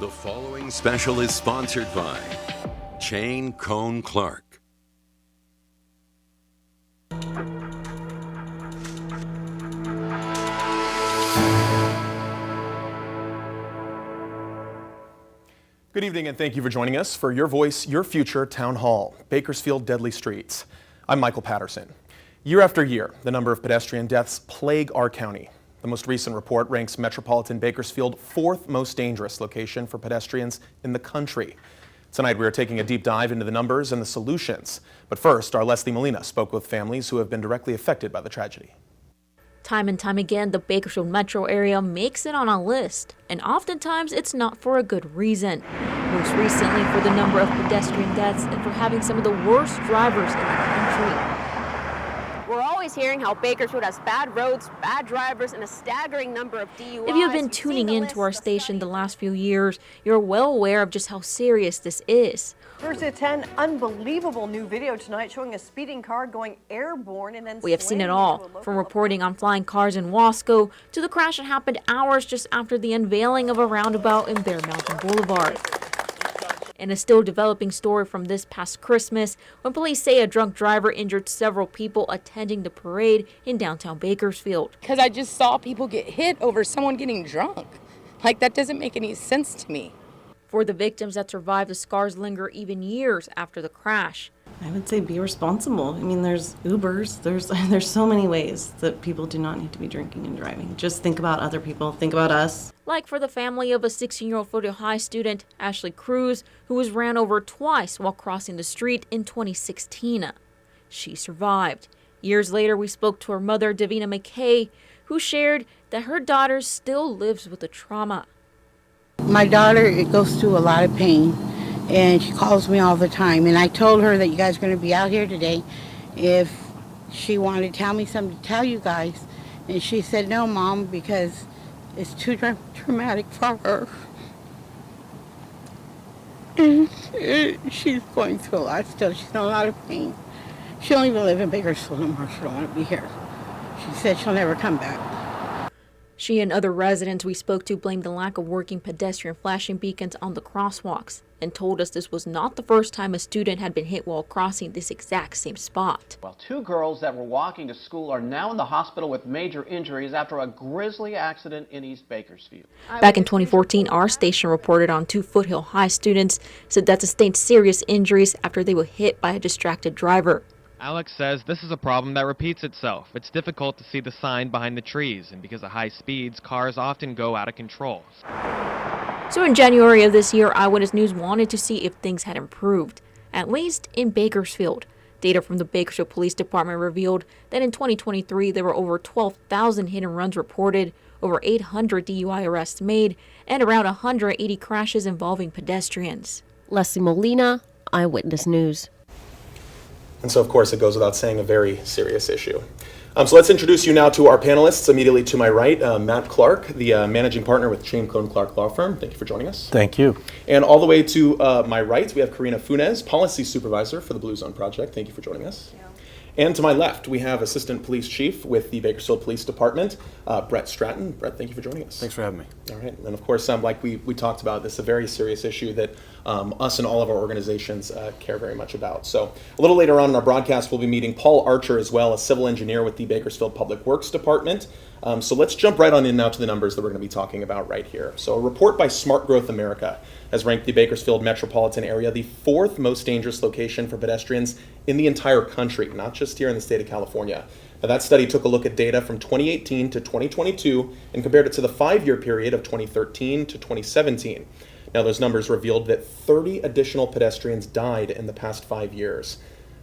The following special is sponsored by Cohn Clark. Good evening and thank you for joining us for Your Voice, Your Future Town Hall, Bakersfield Deadly Streets. I'm Michael Patterson. Year after year, the number of pedestrian deaths plague our county. The most recent report ranks metropolitan Bakersfield fourth most dangerous location for pedestrians in the country. Tonight we are taking a deep dive into the numbers and the solutions. But first, our Leslie Molina spoke with families who have been directly affected by the tragedy. Time and time again, the Bakersfield metro area makes it on a list, and oftentimes it's not for a good reason. Most recently for the number of pedestrian deaths and for having some of the worst drivers in the country. We're always hearing how Bakersfield has bad roads, bad drivers, and a staggering number of DUIs. If you've been tuning into our station the last few years, you're well aware of just how serious this is. First at 10, unbelievable new video tonight showing a speeding car going airborne and then We have seen it all, from reporting on flying cars in Wasco to the crash that happened hours just after the unveiling of a roundabout in Bear Mountain Boulevard. And a still developing story from this past Christmas when police say a drunk driver injured several people attending the parade in downtown Bakersfield. Because I just saw people get hit over someone getting drunk. Like, that doesn't make any sense to me. For the victims that survived, the scars linger even years after the crash. I would say be responsible. I mean, there's Ubers, there's so many ways that people do not need to be drinking and driving. Just think about other people, think about us. Like for the family of a 16-year-old Foothill High student, Ashley Cruz, who was ran over twice while crossing the street in 2016. She survived. Years later, we spoke to her mother, Davina McKay, who shared that her daughter still lives with the trauma. My daughter goes through a lot of pain, and she calls me all the time. And I told her that you guys are going to be out here today. If she wanted to tell me something to tell you guys, and she said, no, Mom, because it's too traumatic for her. And she's going through a lot still. She's in a lot of pain. She don't even live in Bakersfield no more. She don't want to be here. She said she'll never come back. She and other residents we spoke to blamed the lack of working pedestrian flashing beacons on the crosswalks and told us this was not the first time a student had been hit while crossing this exact same spot. Well, two girls that were walking to school are now in the hospital with major injuries after a grisly accident in East Bakersfield. Back in 2014, our station reported on two Foothill High students said that sustained serious injuries after they were hit by a distracted driver. Alex says this is a problem that repeats itself. It's difficult to see the sign behind the trees, and because of high speeds, cars often go out of control. So in January of this year, Eyewitness News wanted to see if things had improved, at least in Bakersfield. Data from the Bakersfield Police Department revealed that in 2023, there were over 12,000 hit and runs reported, over 800 DUI arrests made, and around 180 crashes involving pedestrians. Leslie Molina, Eyewitness News. And so, of course, it goes without saying, a very serious issue. So let's introduce you now to our panelists. Immediately to my right, Matt Clark, the managing partner with Cohn Clark Law Firm. Thank you for joining us. Thank you. And all the way to my right, we have Karina Funes, Policy Supervisor for the Blue Zone Project. Thank you for joining us. Thank you. And to my left, we have Assistant Police Chief with the Bakersfield Police Department, Brett Stratton. Brett, thank you for joining us. Thanks for having me. All right. And of course, like we talked about, this is a very serious issue that us and all of our organizations care very much about. So a little later on in our broadcast, we'll be meeting Paul Archer as well, a civil engineer with the Bakersfield Public Works Department. So let's jump right on in now to the numbers that we're going to be talking about right here. So a report by Smart Growth America has ranked the Bakersfield metropolitan area the fourth most dangerous location for pedestrians in the entire country, not just here in the state of California. Now, that study took a look at data from 2018 to 2022 and compared it to the 5-year period of 2013 to 2017. Now, those numbers revealed that 30 additional pedestrians died in the past 5 years.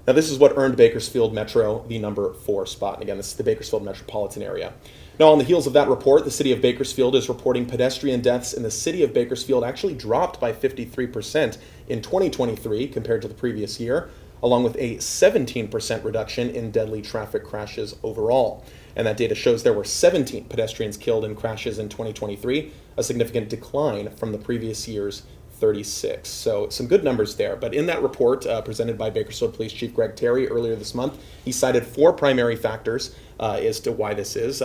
Now, this is what earned Bakersfield Metro the number 4 spot. And again, this is the Bakersfield metropolitan area. Now, on the heels of that report, the city of Bakersfield is reporting pedestrian deaths in the city of Bakersfield actually dropped by 53% in 2023 compared to the previous year, along with a 17% reduction in deadly traffic crashes overall. And that data shows there were 17 pedestrians killed in crashes in 2023, a significant decline from the previous year's 36. So some good numbers there. But in that report presented by Bakersfield Police Chief Greg Terry earlier this month, he cited 4 primary factors as to why this is.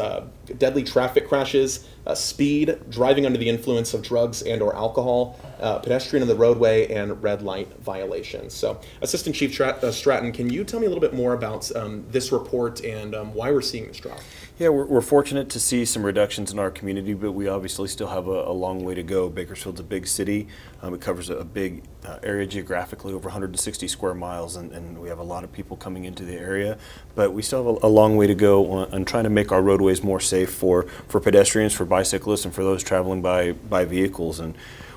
Deadly traffic crashes, speed, driving under the influence of drugs and or alcohol, pedestrian on the roadway, and red light violations. So Assistant Chief Stratton, can you tell me a little bit more about this report and why we're seeing this drop? Yeah, we're fortunate to see some reductions in our community, but we obviously still have a long way to go. Bakersfield's a big city. It covers a big area geographically, over 160 square miles, and we have a lot of people coming into the area. But we still have a long way to go on trying to make our roadways more safe for pedestrians, for bicyclists, and for those traveling by vehicles. And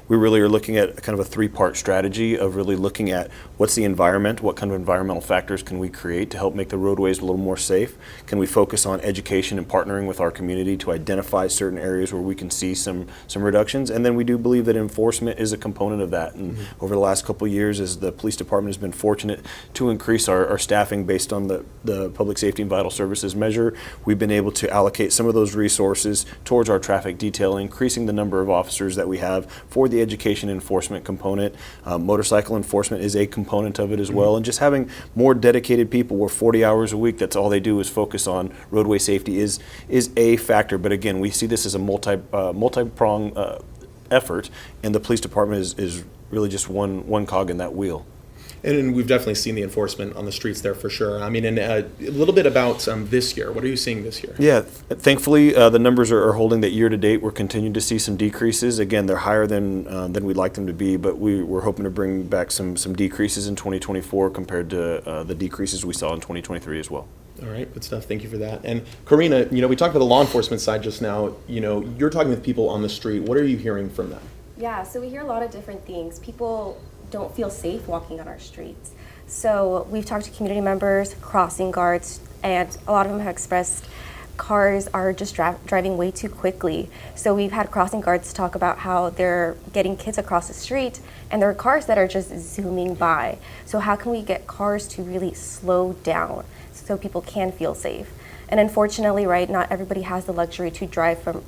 we really are looking at kind of a 3-part strategy of really looking at what's the environment, what kind of environmental factors can we create to help make the roadways a little more safe? Can we focus on education and partnering with our community to identify certain areas where we can see some reductions? And then we do believe that enforcement is a component of that. And over the last couple of years, as the police department has been fortunate to increase our staffing based on the Public Safety and Vital Services measure, we've been able to allocate some of those resources towards our traffic detailing, increasing the number of officers that we have for the education enforcement component. Motorcycle enforcement is a component of it as well, and just having more dedicated people where 40 hours a week, that's all they do is focus on roadway safety is a factor. But again, we see this as a multi-pronged effort, and the police department is really just one cog in that wheel. And we've definitely seen the enforcement on the streets there for sure. I mean, and a little bit about this year. What are you seeing this year? Yeah, thankfully the numbers are holding that year to date. We're continuing to see some decreases. Again, they're higher than we'd like them to be, but we're hoping to bring back some decreases in 2024 compared to the decreases we saw in 2023 as well. All right, good stuff. Thank you for that. And Karina, we talked about the law enforcement side just now. You're talking with people on the street. What are you hearing from them? Yeah, so we hear a lot of different things. People don't feel safe walking on our streets. So we've talked to community members, crossing guards, and a lot of them have expressed cars are just driving way too quickly. So we've had crossing guards talk about how they're getting kids across the street and there are cars that are just zooming by. So how can we get cars to really slow down so people can feel safe? And unfortunately, right, not everybody has the luxury to drive from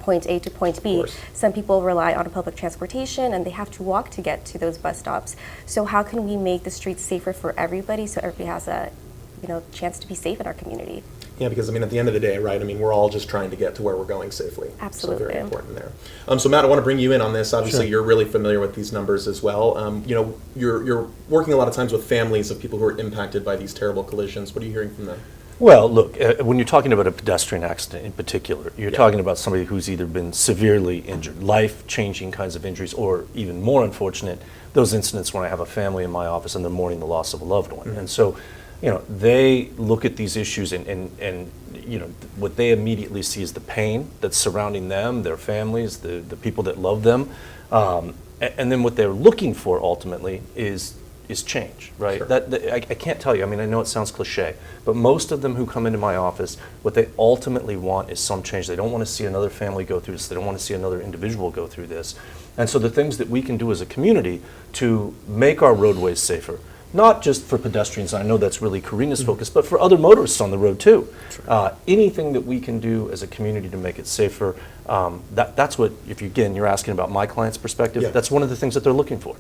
point A to point B. Some people rely on public transportation and they have to walk to get to those bus stops. So how can we make the streets safer for everybody so everybody has a chance to be safe in our community? Yeah, because at the end of the day, right, we're all just trying to get to where we're going safely. Absolutely. So very important there. So Matt, I want to bring you in on this. Obviously, Sure. You're really familiar with these numbers as well. You're working a lot of times with families of people who are impacted by these terrible collisions. What are you hearing from them? Well, look, when you're talking about a pedestrian accident in particular, you're talking about somebody who's either been severely injured, life-changing kinds of injuries, or even more unfortunate, those incidents when I have a family in my office and they're mourning the loss of a loved one. And so, they look at these issues and what they immediately see is the pain that's surrounding them, their families, the people that love them. And then what they're looking for ultimately is change, right? Sure. I can't tell you, I know it sounds cliche, but most of them who come into my office, what they ultimately want is some change. They don't want to see another family go through this. They don't want to see another individual go through this. And so the things that we can do as a community to make our roadways safer, not just for pedestrians, I know that's really Karina's focus, but for other motorists on the road too. Anything that we can do as a community to make it safer, that's what, if you're asking about my client's perspective, that's one of the things that they're looking for.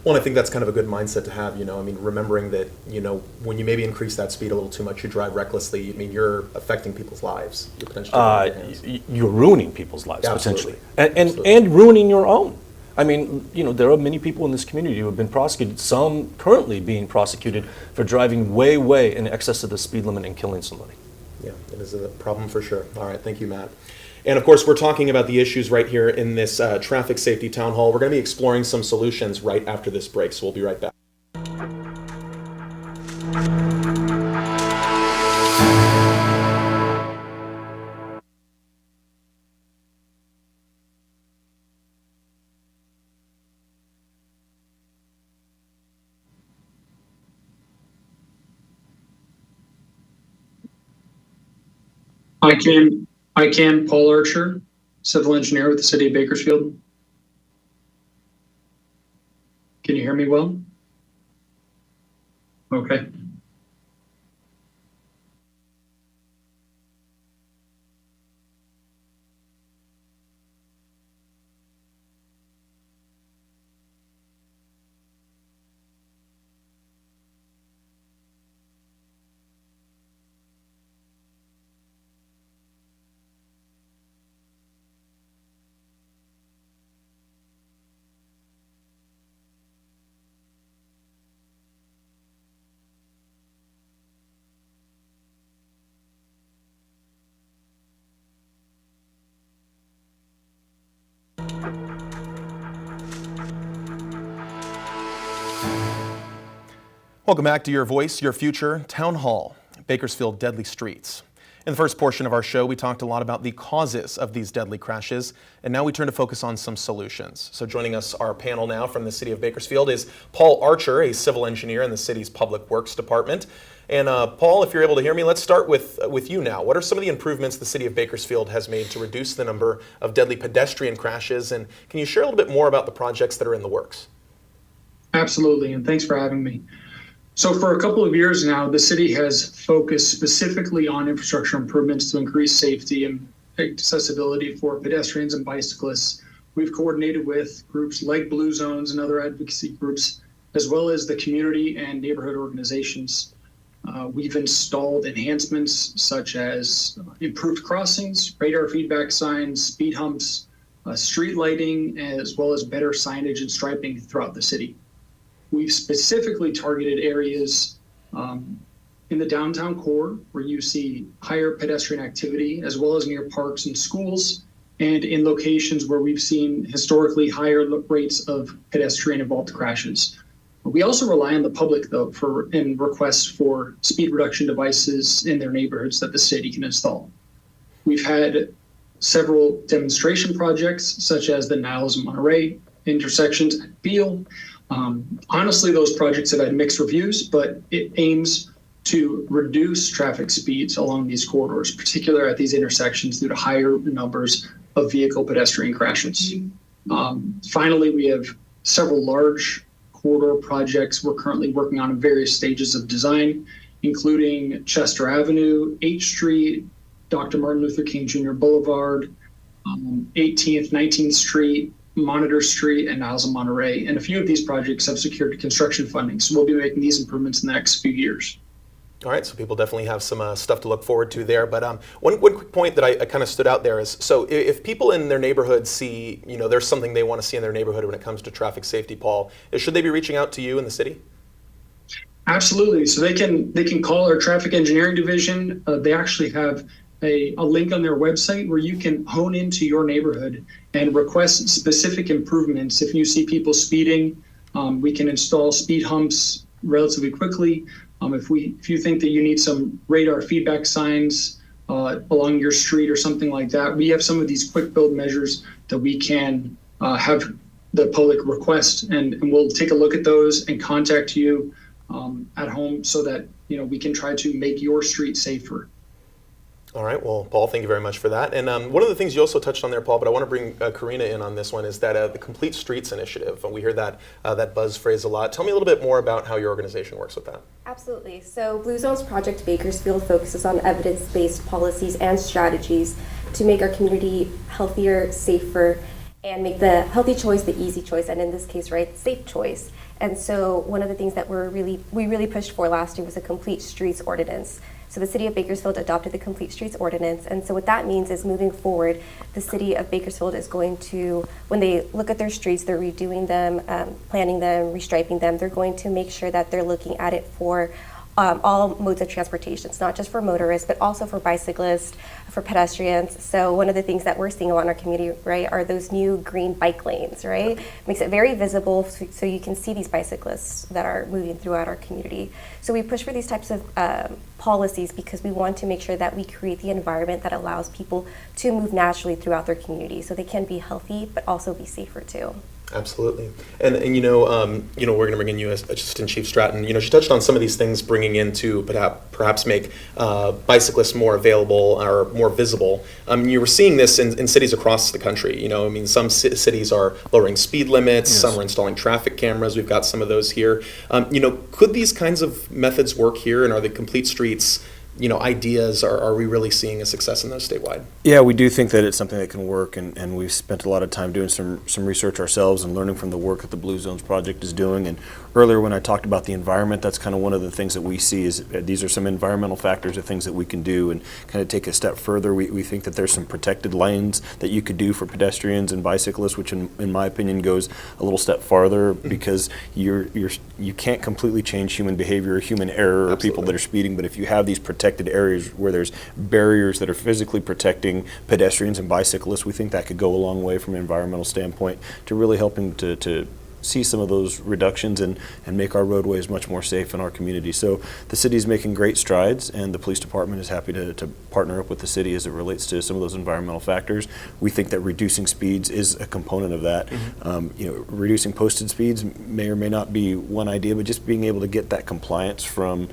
Well, I think that's kind of a good mindset to have, remembering that, when you maybe increase that speed a little too much, you drive recklessly, you're affecting people's lives. You're potentially you're ruining people's lives, Absolutely. potentially. And ruining your own. There are many people in this community who have been prosecuted, some currently being prosecuted for driving way, way in excess of the speed limit and killing somebody. Yeah, it is a problem for sure. All right, thank you, Matt. And of course, we're talking about the issues right here in this traffic safety town hall. We're going to be exploring some solutions right after this break, so we'll be right back. I can, Paul Archer, civil engineer with the city of Bakersfield. Can you hear me well? Okay. Welcome back to Your Voice, Your Future, Town Hall, Bakersfield Deadly Streets. In the first portion of our show, we talked a lot about the causes of these deadly crashes, and now we turn to focus on some solutions. So joining us, our panel now from the city of Bakersfield is Paul Archer, a civil engineer in the city's Public Works Department. And Paul, if you're able to hear me, let's start with you now. What are some of the improvements the city of Bakersfield has made to reduce the number of deadly pedestrian crashes? And can you share a little bit more about the projects that are in the works? Absolutely, and thanks for having me. So for a couple of years now, the city has focused specifically on infrastructure improvements to increase safety and accessibility for pedestrians and bicyclists. We've coordinated with groups like Blue Zones and other advocacy groups, as well as the community and neighborhood organizations. We've installed enhancements such as improved crossings, radar feedback signs, speed humps, street lighting, as well as better signage and striping throughout the city. We've specifically targeted areas in the downtown core where you see higher pedestrian activity, as well as near parks and schools, and in locations where we've seen historically higher rates of pedestrian-involved crashes. We also rely on the public, though, in requests for speed reduction devices in their neighborhoods that the city can install. We've had several demonstration projects, such as the Niles and Monterey intersections at Beale. Honestly, those projects have had mixed reviews, but it aims to reduce traffic speeds along these corridors, particularly at these intersections due to higher numbers of vehicle pedestrian crashes. Finally, we have several large corridor projects we're currently working on in various stages of design, including Chester Avenue, H Street, Dr. Martin Luther King Jr. Boulevard, 18th, 19th Street, Monitor Street, and Niles and Monterey. And a few of these projects have secured construction funding, so we'll be making these improvements in the next few years. All right, so people definitely have some stuff to look forward to there. But one quick point that I kind of stood out there is, so if people in their neighborhood see, there's something they want to see in their neighborhood when it comes to traffic safety, Paul, should they be reaching out to you in the city? Absolutely. So they can call our traffic engineering division. They actually have a link on their website where you can hone into your neighborhood and request specific improvements. If you see people speeding, we can install speed humps relatively quickly. If you think that you need some radar feedback signs along your street or something like that, we have some of these quick build measures that we can have the public request, and we'll take a look at those and contact you at home so that we can try to make your street safer. All right, well, Paul, thank you very much for that. And one of the things you also touched on there, Paul, but I want to bring Karina in on this one, is that the Complete Streets Initiative. We hear that buzz phrase a lot. Tell me a little bit more about how your organization works with that. Absolutely. So Blue Zones Project Bakersfield focuses on evidence-based policies and strategies to make our community healthier, safer, and make the healthy choice the easy choice, and in this case, right, safe choice. And so one of the things that we really pushed for last year was a Complete Streets Ordinance. So the city of Bakersfield adopted the Complete Streets Ordinance, and so what that means is moving forward, the city of Bakersfield is going to, when they look at their streets, they're redoing them, planning them, restriping them, they're going to make sure that they're looking at it for all modes of transportation. It's not just for motorists, but also for bicyclists, for pedestrians. So one of the things that we're seeing around our community, right, are those new green bike lanes, right? Makes it very visible so you can see these bicyclists that are moving throughout our community. So we push for these types of policies because we want to make sure that we create the environment that allows people to move naturally throughout their community so they can be healthy but also be safer too. Absolutely. And we're going to bring in you as Assistant Chief Stratton. She touched on some of these things bringing in to perhaps make bicyclists more available or more visible. You were seeing this in cities across the country. Some cities are lowering speed limits, yes. Some are installing traffic cameras. We've got some of those here. Could these kinds of methods work here, and are the Complete Streets ideas, are we really seeing a success in those statewide? Yeah, we do think that it's something that can work, and we've spent a lot of time doing some research ourselves and learning from the work that the Blue Zones Project is doing. And earlier when I talked about the environment, that's kind of one of the things that we see is these are some environmental factors of things that we can do and kind of take a step further. We think that there's some protected lanes that you could do for pedestrians and bicyclists, which in my opinion goes a little step farther because you can't completely change human behavior or human error or people that are speeding, but if you have these protected areas where there's barriers that are physically protecting pedestrians and bicyclists, we think that could go a long way from an environmental standpoint to really helping to see some of those reductions and make our roadways much more safe in our community. So the city is making great strides, and the police department is happy to partner up with the city as it relates to some of those environmental factors. We think that reducing speeds is a component of that. Reducing posted speeds may or may not be one idea, but just being able to get that compliance from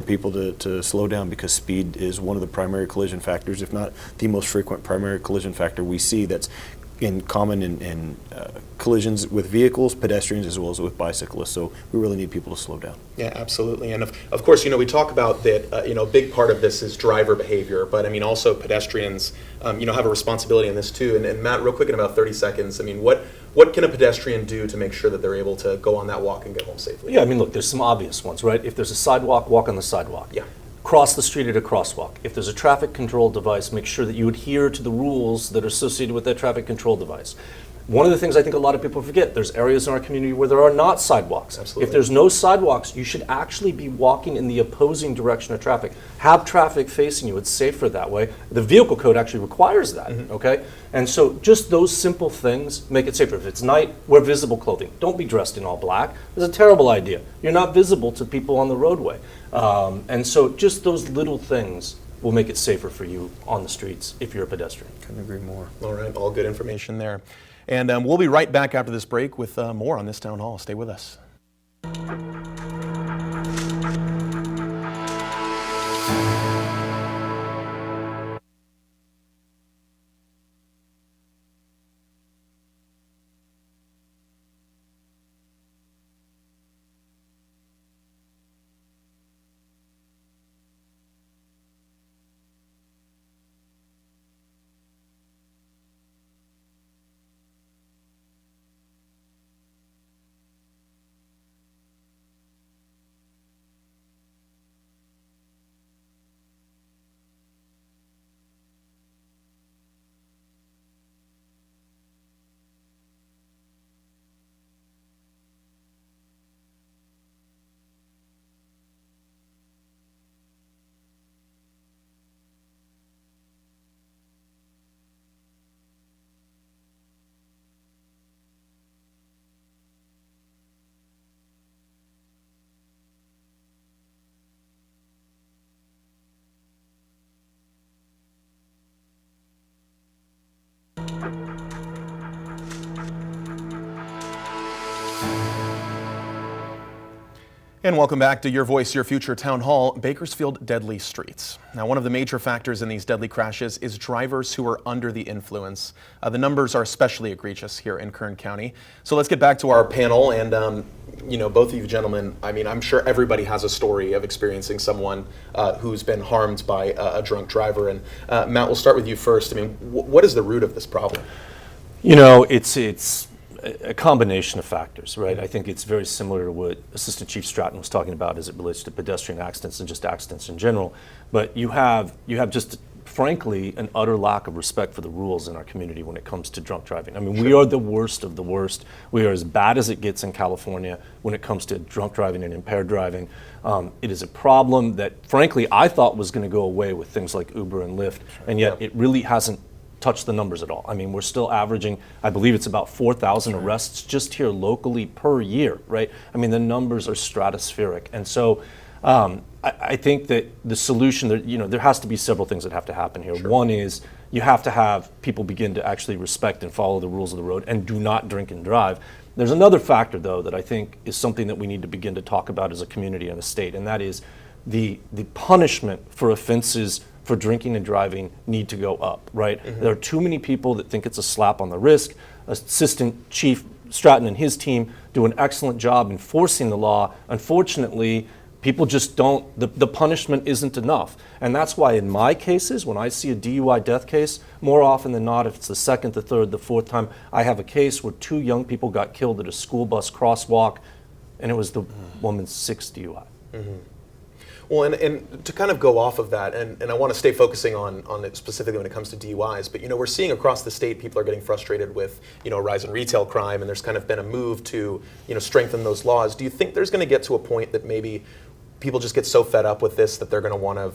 people to slow down, because speed is one of the primary collision factors, if not the most frequent primary collision factor we see that's in common in collisions with vehicles, pedestrians, as well as with bicyclists. So we really need people to slow down. Yeah, absolutely. And of course, we talk about that, a big part of this is driver behavior, but I mean, also pedestrians, have a responsibility in this too. And Matt, real quick, in about 30 seconds, I mean, what can a pedestrian do to make sure that they're able to go on that walk and get home safely? Yeah, I mean, look, there's some obvious ones, right? If there's a sidewalk, walk on the sidewalk. Yeah. Cross the street at a crosswalk. If there's a traffic control device, make sure that you adhere to the rules that are associated with that traffic control device. One of the things I think a lot of people forget, there's areas in our community where there are not sidewalks. Absolutely. If there's no sidewalks, you should actually be walking in the opposing direction of traffic. Have traffic facing you. It's safer that way. The vehicle code actually requires that, okay? And so just those simple things make it safer. If it's night, wear visible clothing. Don't be dressed in all black. It's a terrible idea. You're not visible to people on the roadway. And so just those little things will make it safer for you on the streets if you're a pedestrian. Couldn't agree more. All right, all good information there. And we'll be right back after this break with more on this town hall. Stay with us. And welcome back to Your Voice, Your Future Town Hall, Bakersfield deadly streets. Now, one of the major factors in these deadly crashes is drivers who are under the influence. The numbers are especially egregious here in Kern County. So let's get back to our panel. And, both of you gentlemen, I mean, I'm sure everybody has a story of experiencing someone who's been harmed by a drunk driver. And Matt, we'll start with you first. I mean, what is the root of this problem? It's a combination of factors, right? I think it's very similar to what Assistant Chief Stratton was talking about as it relates to pedestrian accidents and just accidents in general. But you have just, frankly, an utter lack of respect for the rules in our community when it comes to drunk driving. I mean, we are the worst of the worst. We are as bad as it gets in California when it comes to drunk driving and impaired driving. It is a problem that, frankly, I thought was going to go away with things like Uber and Lyft, and yet it really hasn't touch the numbers at all. I mean, we're still averaging, I believe it's about 4,000 arrests just here locally per year, right? I mean, the numbers are stratospheric. And so I think that the solution, there has to be several things that have to happen here. One is you have to have people begin to actually respect and follow the rules of the road and do not drink and drive. There's another factor, though, that I think is something that we need to begin to talk about as a community and a state, and that is the punishment for offenses for drinking and driving need to go up, right? There are too many people that think it's a slap on the wrist. Assistant Chief Stratton and his team do an excellent job enforcing the law. Unfortunately, people just don't, the punishment isn't enough. And that's why in my cases, when I see a DUI death case, more often than not, if it's the second, the third, the fourth time, I have a case where 2 young people got killed at a school bus crosswalk, and it was the woman's 6th DUI. Well, and to kind of go off of that, and I want to stay focusing on it specifically when it comes to DUIs, but we're seeing across the state people are getting frustrated with a rise in retail crime, and there's kind of been a move to strengthen those laws. Do you think there's going to get to a point that maybe people just get so fed up with this that they're going to want to,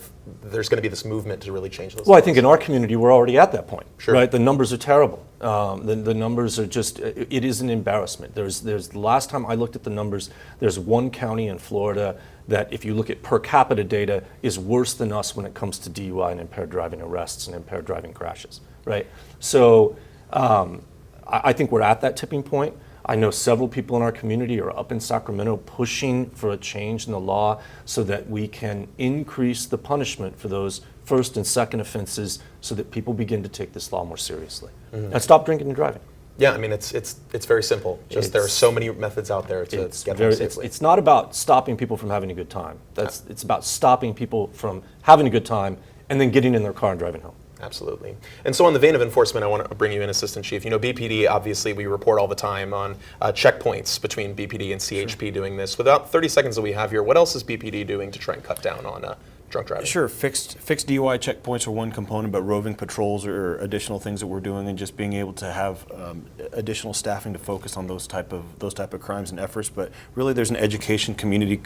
there's going to be this movement to really change those Well, laws? I think in our community, we're already at that point, Sure. right? The numbers are terrible. The numbers are just, it is an embarrassment. There's the last time I looked at the numbers, there's one county in Florida that, if you look at per capita data, is worse than us when it comes to DUI and impaired driving arrests and impaired driving crashes, right? So I think we're at that tipping point. I know several people in our community are up in Sacramento pushing for a change in the law so that we can increase the punishment for those first and second offenses so that people begin to take this law more seriously and stop drinking and driving. Yeah, I mean, it's very simple. Just there are so many methods out there to get home safely. It's not about stopping people from having a good time. It's about stopping people from having a good time and then getting in their car and driving home. Absolutely. And so on the vein of enforcement, I want to bring you in, Assistant Chief. You know, BPD, obviously, we report all the time on checkpoints between BPD and CHP doing this. Without 30 seconds that we have here, what else is BPD doing to try and cut down on drunk driving? Sure, fixed DUI checkpoints are one component, but roving patrols are additional things that we're doing, and just being able to have additional staffing to focus on those type of crimes and efforts. But really, there's an education community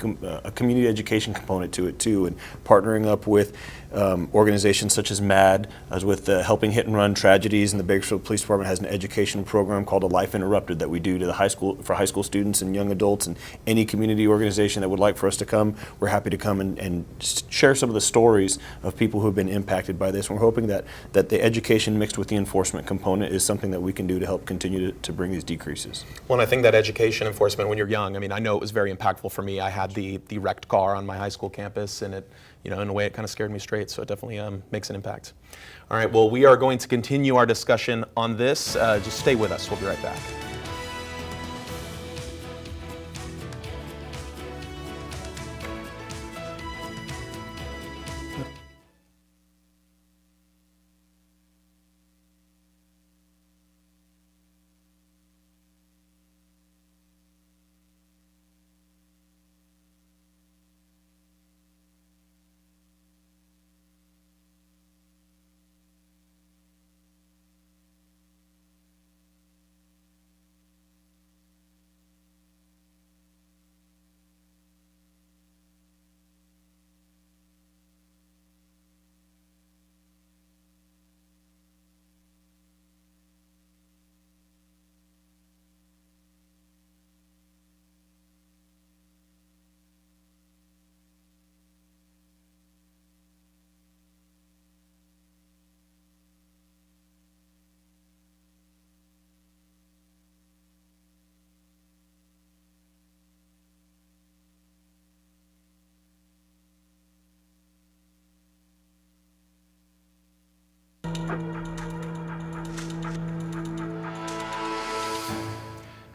education component to it too, and partnering up with organizations such as MAD, as with Helping Hit and Run Tragedies, and the Bakersfield Police Department has an education program called A Life Interrupted that we do to the high school students and young adults, and any community organization that would like for us to come, we're happy to come and share some of the stories of people who have been impacted by this. We're hoping that the education mixed with the enforcement component is something that we can do to help continue to bring these decreases. Well, and I think that education enforcement when you're young, I mean, I know it was very impactful for me. I had the wrecked car on my high school campus, and it, you know, in a way it kind of scared me straight, so it definitely makes an impact. All right, well, we are going to continue our discussion on this. Just stay with us. We'll be right back.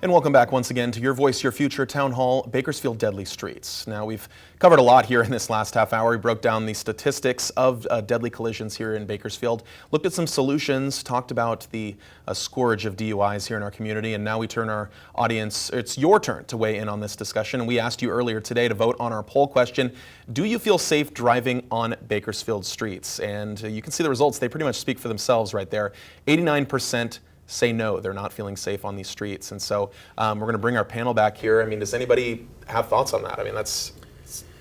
And welcome back once again to Your Voice, Your Future Town Hall, Bakersfield Deadly Streets. Now, we've covered a lot here in this last half hour. We broke down the statistics of deadly collisions here in Bakersfield, looked at some solutions, talked about the scourge of DUIs here in our community, and now we turn our audience, it's your turn to weigh in on this discussion. And we asked you earlier today to vote on our poll question, do you feel safe driving on Bakersfield streets? And you can see the results, they pretty much speak for themselves right there. 89% say no, they're not feeling safe on these streets. And so we're going to bring our panel back here. I mean, does anybody have thoughts on that? I mean, that's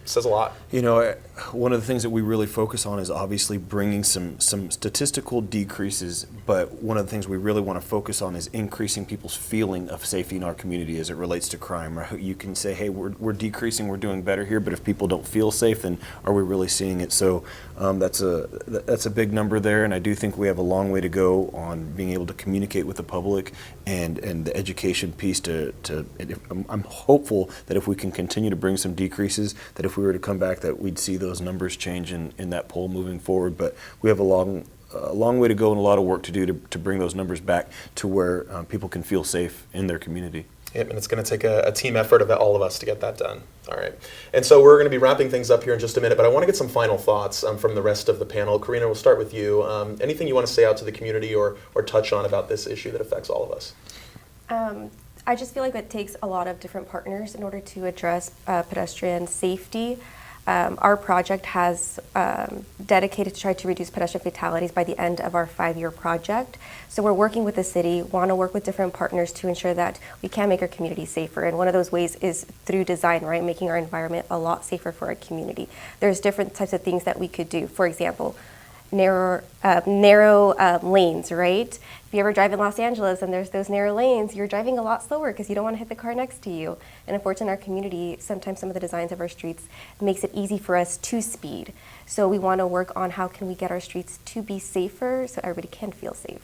says a lot. You know, one of the things that we really focus on is obviously bringing some statistical decreases, but one of the things we really want to focus on is increasing people's feeling of safety in our community as it relates to crime. You can say, hey, we're decreasing, we're doing better here, but if people don't feel safe, then are we really seeing it? So that's a big number there, and I do think we have a long way to go on being able to communicate with the public and the education piece I'm hopeful that if we can continue to bring some decreases, that if we were to come back, that we'd see those numbers change in that poll moving forward. But we have a long way to go and a lot of work to do to bring those numbers back to where people can feel safe in their community. Yep, and it's going to take a team effort of all of us to get that done. All right. And so we're going to be wrapping things up here in just a minute, but I want to get some final thoughts from the rest of the panel. Karina, we'll start with you. Anything you want to say out to the community or touch on about this issue that affects all of us? I just feel like it takes a lot of different partners in order to address pedestrian safety. Our project has dedicated to try to reduce pedestrian fatalities by the end of our 5-year project. So we're working with the city, want to work with different partners to ensure that we can make our community safer. And one of those ways is through design, right? Making our environment a lot safer for our community. There's different types of things that we could do. For example, narrow lanes, right? If you ever drive in Los Angeles and there's those narrow lanes, you're driving a lot slower because you don't want to hit the car next to you. And unfortunately, in our community, sometimes some of the designs of our streets makes it easy for us to speed. So we want to work on how can we get our streets to be safer so everybody can feel safe.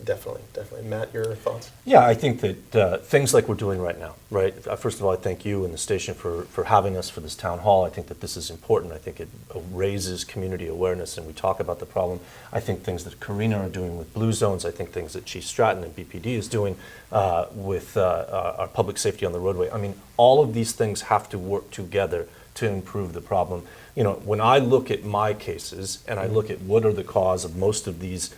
Definitely, definitely. Matt, your thoughts? Yeah, I think that things like we're doing right now, right? First of all, I thank you and the station for having us for this town hall. I think that this is important. I think it raises community awareness and we talk about the problem. I think things that Karina are doing with Blue Zones, I think things that Chief Stratton and BPD is doing with our public safety on the roadway. I mean, all of these things have to work together to improve the problem. You know, when I look at my cases and I look at what are the cause of most of these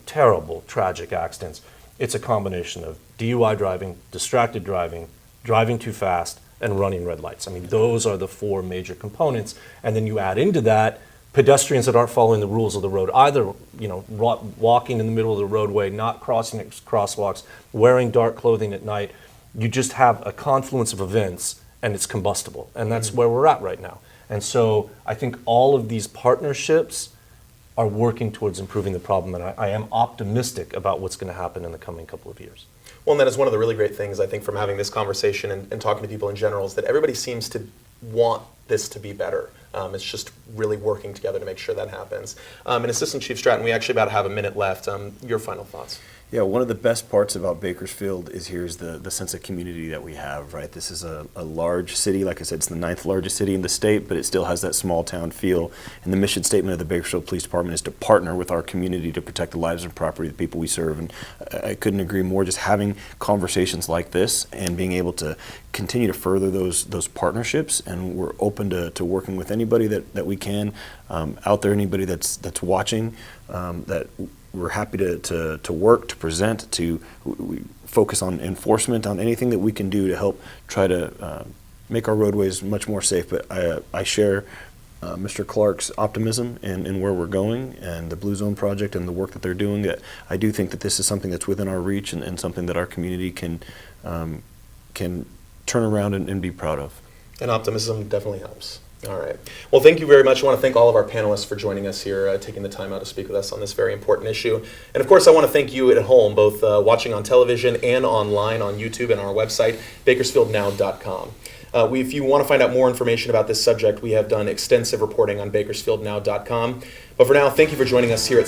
terrible, tragic accidents, it's a combination of DUI driving, distracted driving, driving too fast, and running red lights. I mean, those are the 4 major components. And then you add into that pedestrians that aren't following the rules of the road, either, walking in the middle of the roadway, not crossing crosswalks, wearing dark clothing at night. You just have a confluence of events and it's combustible. And that's where we're at right now. And so I think all of these partnerships are working towards improving the problem, and I am optimistic about what's going to happen in the coming couple of years. Well, and that is one of the really great things, I think, from having this conversation and talking to people in general, is that everybody seems to want this to be better. It's just really working together to make sure that happens. And Assistant Chief Stratton, we actually about have a minute left. Your final thoughts? Yeah, one of the best parts about Bakersfield is here's the sense of community that we have, right? This is a large city. Like I said, it's the 9th largest city in the state, but it still has that small town feel. And the mission statement of the Bakersfield Police Department is to partner with our community to protect the lives and property of the people we serve. And I couldn't agree more. Just having conversations like this and being able to continue to further those partnerships, and we're open to working with anybody that we can out there, anybody that's watching, that we're happy to work, to present, we focus on enforcement, on anything that we can do to help try to make our roadways much more safe. But I share Mr. Clark's optimism in where we're going and the Blue Zone project and the work that they're doing. That I do think that this is something that's within our reach and something that our community can turn around and be proud of. And optimism definitely helps. All right. Well, thank you very much. I want to thank all of our panelists for joining us here, taking the time out to speak with us on this very important issue. And of course, I want to thank you at home, both watching on television and online on YouTube and our website, bakersfieldnow.com. If you want to find out more information about this subject, we have done extensive reporting on bakersfieldnow.com. But for now, thank you for joining us here at